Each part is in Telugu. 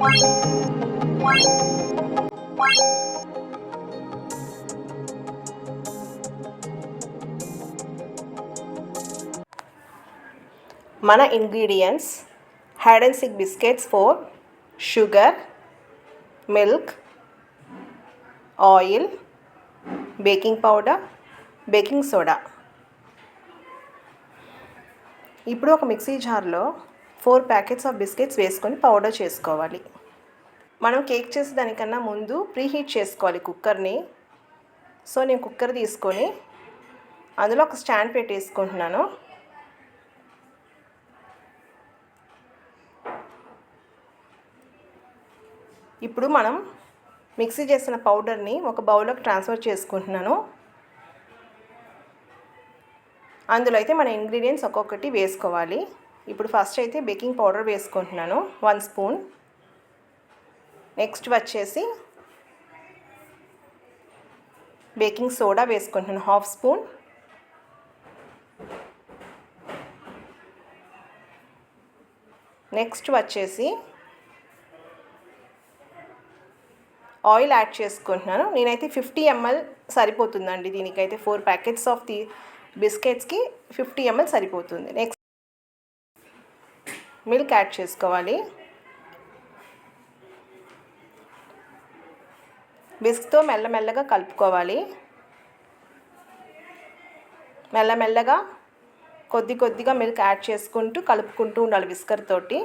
మన ingredients hide and seek biscuits 4, sugar, milk, oil, baking powder, baking soda. ఇప్పుడు ఒక మిక్సీ జార్లో 4 ప్యాకెట్స్ ఆఫ్ బిస్కెట్స్ వేసుకొని పౌడర్ చేసుకోవాలి. మనం కేక్ చేసేదానికన్నా ముందు ప్రీహీట్ చేసుకోవాలి కుక్కర్ని. సో నేను కుక్కర్ తీసుకొని అందులో ఒక స్టాండ్ పెట్టేసుకుంటున్నాను. ఇప్పుడు మనం మిక్సీ చేసిన పౌడర్ని ఒక బౌల్లోకి ట్రాన్స్ఫర్ చేసుకుంటున్నాను. అందులో అయితే మన ఇంగ్రీడియంట్స్ ఒక్కొక్కటి వేసుకోవాలి. ఇప్పుడు ఫస్ట్ అయితే బేకింగ్ పౌడర్ వేసుకుంటున్నాను 1 స్పూన్. నెక్స్ట్ వచ్చేసి బేకింగ్ సోడా వేసుకుంటున్నాను 1/2 స్పూన్. నెక్స్ట్ వచ్చేసి ఆయిల్ యాడ్ చేసుకుంటున్నాను. నేనైతే 50 ml సరిపోతుందండి దీనికైతే. 4 ప్యాకెట్స్ ఆఫ్ ది బిస్కెట్స్కి 50 ml సరిపోతుంది. నెక్స్ట్ మిల్క్ యాడ్ చేసుకోవాలి. విస్క్తో మెల్లమెల్లగా కలుపుకోవాలి. మెల్లమెల్లగా కొద్దిగా మిల్క్ యాడ్ చేసుకుంటూ కలుపుకుంటూ ఉండాలి విస్కర్ తోటి.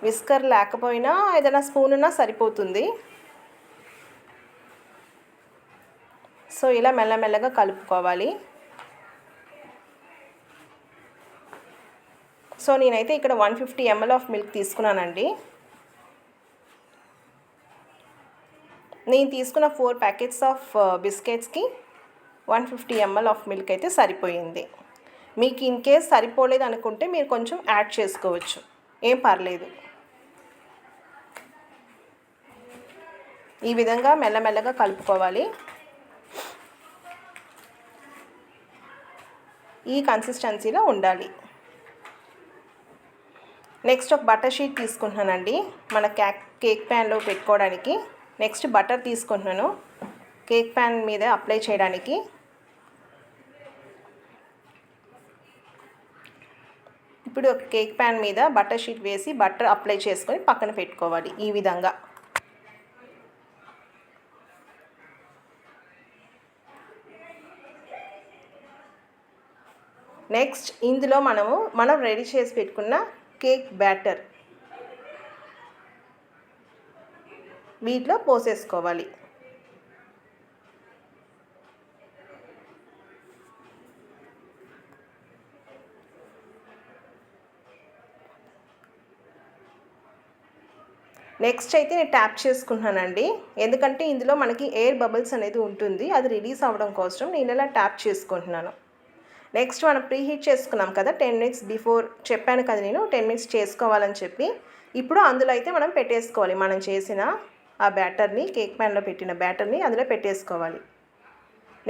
విస్కర్ లేకపోయినా ఏదైనా స్పూన్ ఉన్నా సరిపోతుంది. సో ఇలా మెల్లమెల్లగా కలుపుకోవాలి. సో నేనైతే ఇక్కడ 150 ml ఆఫ్ మిల్క్ తీసుకున్నానండి. నేను తీసుకున్న 4 ప్యాకెట్స్ ఆఫ్ బిస్కెట్స్కి 150 ml ఆఫ్ మిల్క్ అయితే సరిపోయింది. మీకు ఇన్ కేస్ సరిపోలేదు అనుకుంటే మీరు కొంచెం యాడ్ చేసుకోవచ్చు, ఏం పర్లేదు. ఈ విధంగా మెల్లమెల్లగా కలుపుకోవాలి. ఈ కన్సిస్టెన్సీలో ఉండాలి. నెక్స్ట్ ఒక బటర్ షీట్ తీసుకుంటున్నానండి మన కేక్ ప్యాన్లో పెట్టుకోవడానికి. నెక్స్ట్ బటర్ తీసుకుంటున్నాను కేక్ ప్యాన్ మీద అప్లై చేయడానికి. ఇప్పుడు ఒక కేక్ ప్యాన్ మీద బటర్ షీట్ వేసి బటర్ అప్లై చేసుకొని పక్కన పెట్టుకోవాలి ఈ విధంగా. నెక్స్ట్ ఇందులో మనం రెడీ చేసి పెట్టుకున్న కేక్ బ్యాటర్ వీటిలో పోసేసుకోవాలి. నెక్స్ట్ అయితే నేను ట్యాప్ చేసుకుంటున్నానండి, ఎందుకంటే ఇందులో మనకి ఎయిర్ బబుల్స్ అనేది ఉంటుంది. అది రిలీజ్ అవ్వడం కోసం నేను ఇలా ట్యాప్ చేసుకుంటున్నాను. నెక్స్ట్ మనం ప్రీహీట్ చేసుకున్నాం కదా 10 minutes బిఫోర్ చెప్పాను కదా నేను 10 minutes చేసుకోవాలని చెప్పి. ఇప్పుడు అందులో అయితే మనం పెట్టేసుకోవాలి మనం చేసిన ఆ బ్యాటర్ని, కేక్ ప్యాన్లో పెట్టిన బ్యాటర్ని అందులో పెట్టేసుకోవాలి.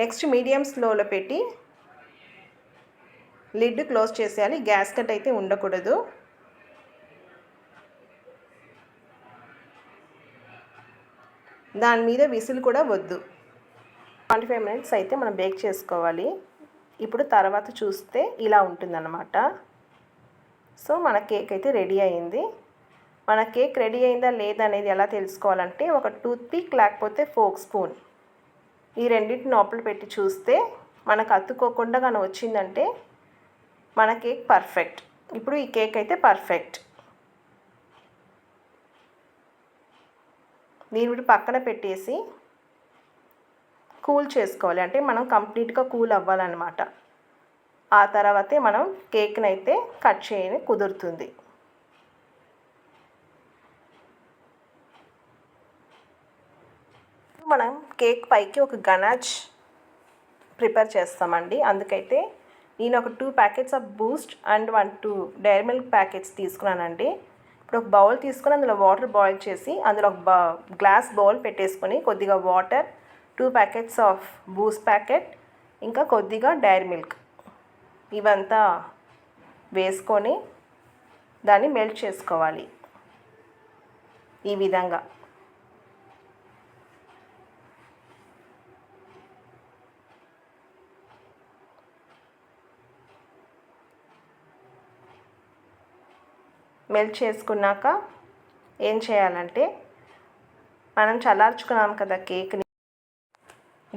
నెక్స్ట్ మీడియం స్లోలో పెట్టి లిడ్ క్లోజ్ చేసేయాలి. గ్యాస్ కట్ అయితే ఉండకూడదు. దాని మీద విసిల్ కూడా వద్దు. 25 minutes అయితే మనం బేక్ చేసుకోవాలి. ఇప్పుడు తర్వాత చూస్తే ఇలా ఉంటుందన్నమాట. సో మన కేక్ అయితే రెడీ అయింది. మన కేక్ రెడీ అయిందా లేదా అనేది ఎలా తెలుసుకోవాలంటే ఒక టూత్పిక్ లేకపోతే ఫోక్ స్పూన్ ఈ రెండింటిని లోపల పెట్టి చూస్తే మనకు అతుక్కోకుండా కానీ వచ్చిందంటే మన కేక్ పర్ఫెక్ట్. ఇప్పుడు ఈ కేక్ అయితే పర్ఫెక్ట్. దీన్ని పక్కన పెట్టేసి కూల్ చేసుకోవాలి. అంటే మనం కంప్లీట్గా కూల్ అవ్వాలన్నమాట. ఆ తర్వాతే మనం కేక్ని అయితే కట్ చేయని కుదురుతుంది. మనం కేక్ పైకి ఒక గనాచ్ ప్రిపేర్ చేస్తామండి. అందుకైతే నేను ఒక 2 packets of Boost and 2 Dairy Milk packets తీసుకున్నానండి. ఇప్పుడు ఒక బౌల్ తీసుకొని అందులో వాటర్ బాయిల్ చేసి అందులో ఒక గ్లాస్ బౌల్ పెట్టేసుకొని కొద్దిగా water, 2 packets of Boost packet, ఇంకా కొద్దిగా డైరీ మిల్క్ ఇవంతా వేసుకొని దాన్ని మెల్ట్ చేసుకోవాలి. ఈ విధంగా. మెల్ట్ చేసుకున్నాక ఏం చేయాలంటే, మనం చల్లార్చుకున్నాం కదా కేక్ని,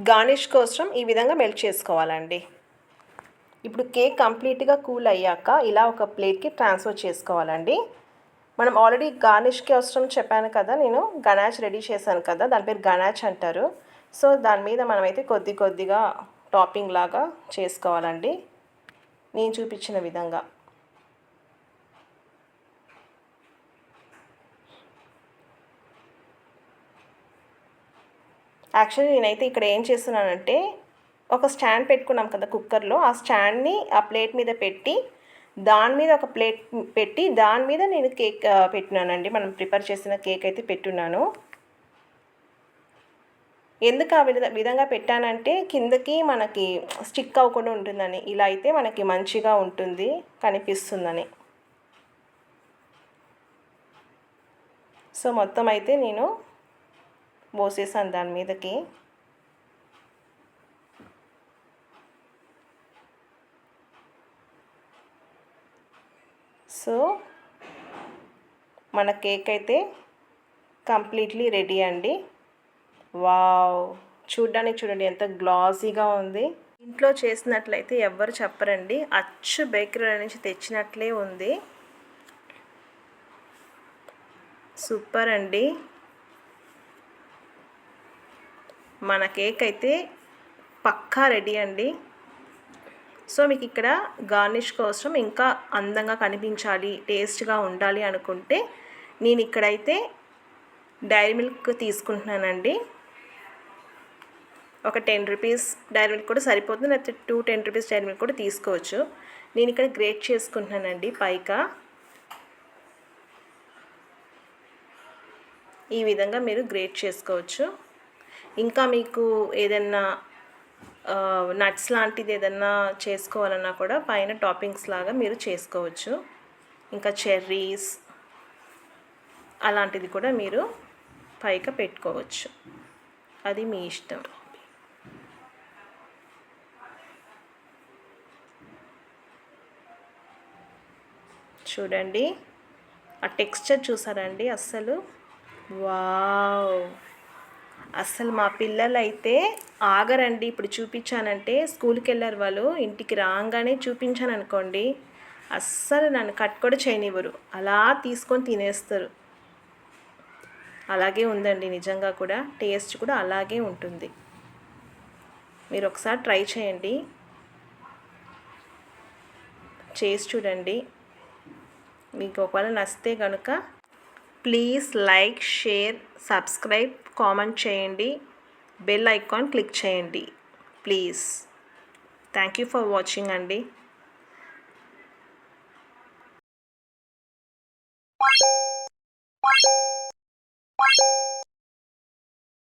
గార్నిష్ కోసం ఈ విధంగా మెల్ట్ చేసుకోవాలండి. ఇప్పుడు కేక్ కంప్లీట్గా కూల్ అయ్యాక ఇలా ఒక ప్లేట్కి ట్రాన్స్ఫర్ చేసుకోవాలండి. మనం ఆల్రెడీ గార్నిష్కి అవసరం చెప్పాను కదా, నేను గనాచ్ రెడీ చేశాను కదా, దాని పేరు గనాచ్ అంటారు. సో దాని మీద మనమైతే కొద్దిగా టాపింగ్ లాగా చేసుకోవాలండి, నేను చూపించిన విధంగా. యాక్చువల్లీ నేనైతే ఇక్కడ ఏం చేస్తున్నానంటే, ఒక స్టాండ్ పెట్టుకున్నాం కదా కుక్కర్లో, ఆ స్టాండ్ని ఆ ప్లేట్ మీద పెట్టి దాని మీద ఒక ప్లేట్ పెట్టి దాని మీద నేను కేక్ పెట్టినానండి. మనం ప్రిపేర్ చేసిన కేక్ అయితే పెట్టున్నాను. ఎందుకు ఆ విధంగా పెట్టానంటే, కిందకి మనకి స్టిక్ అవ్వకుండా ఉంటుందని. ఇలా అయితే మనకి మంచిగా ఉంటుంది, కనిపిస్తుందని. సో మొత్తం అయితే నేను పోసేసాను దాని మీదకి. సో మన కేక్ అయితే కంప్లీట్లీ రెడీ అండి. వావ్, చూడండి ఎంత గ్లాసీగా ఉంది. ఇంట్లో చేసినట్లయితే ఎవ్వరు చెప్పరండి, అచ్చు బేకరీ నుంచి తెచ్చినట్లే ఉంది. సూపర్ అండి. మన కేక్ అయితే పక్కా రెడీ అండి. సో మీకు ఇక్కడ గార్నిష్ కోసం ఇంకా అందంగా కనిపించాలి, టేస్ట్గా ఉండాలి అనుకుంటే నేను ఇక్కడైతే డైరీ మిల్క్ తీసుకుంటున్నానండి. ఒక 10 రూపీస్ డైరీ మిల్క్ కూడా సరిపోతుంది, లేకపోతే 10 రూపీస్ డైరీ మిల్క్ కూడా తీసుకోవచ్చు. నేను ఇక్కడ గ్రేట్ చేసుకుంటున్నానండి పైకా. ఈ విధంగా మీరు గ్రేట్ చేసుకోవచ్చు. ఇంకా మీకు ఏదన్నా నట్స్ లాంటిది ఏదన్నా చేసుకోవాలన్నా కూడా పైన టాపింగ్స్ లాగా మీరు చేసుకోవచ్చు. ఇంకా చెర్రీస్ అలాంటిది కూడా మీరు పైకి పెట్టుకోవచ్చు, అది మీ ఇష్టం. చూడండి ఆ టెక్స్చర్ చూసారండి, అస్సలు వావ్. అస్సలు మా పిల్లలు అయితే ఆగరండి. ఇప్పుడు చూపించానంటే స్కూల్కి వెళ్ళారు వాళ్ళు, ఇంటికి రాగానే చూపించాను అనుకోండి, అస్సలు నన్ను కట్ కూడా చేయనివ్వరు, అలా తీసుకొని తినేస్తారు. అలాగే ఉందండి, నిజంగా కూడా టేస్ట్ కూడా అలాగే ఉంటుంది. మీరు ఒకసారి ట్రై చేయండి, చేసి చూడండి. మీకు ఒకవేళ నచ్చితే కనుక please like, share, subscribe, comment చేయండి, బెల్ ఐకాన్ క్లిక్ చేయండి please. Thank you for watching అండి.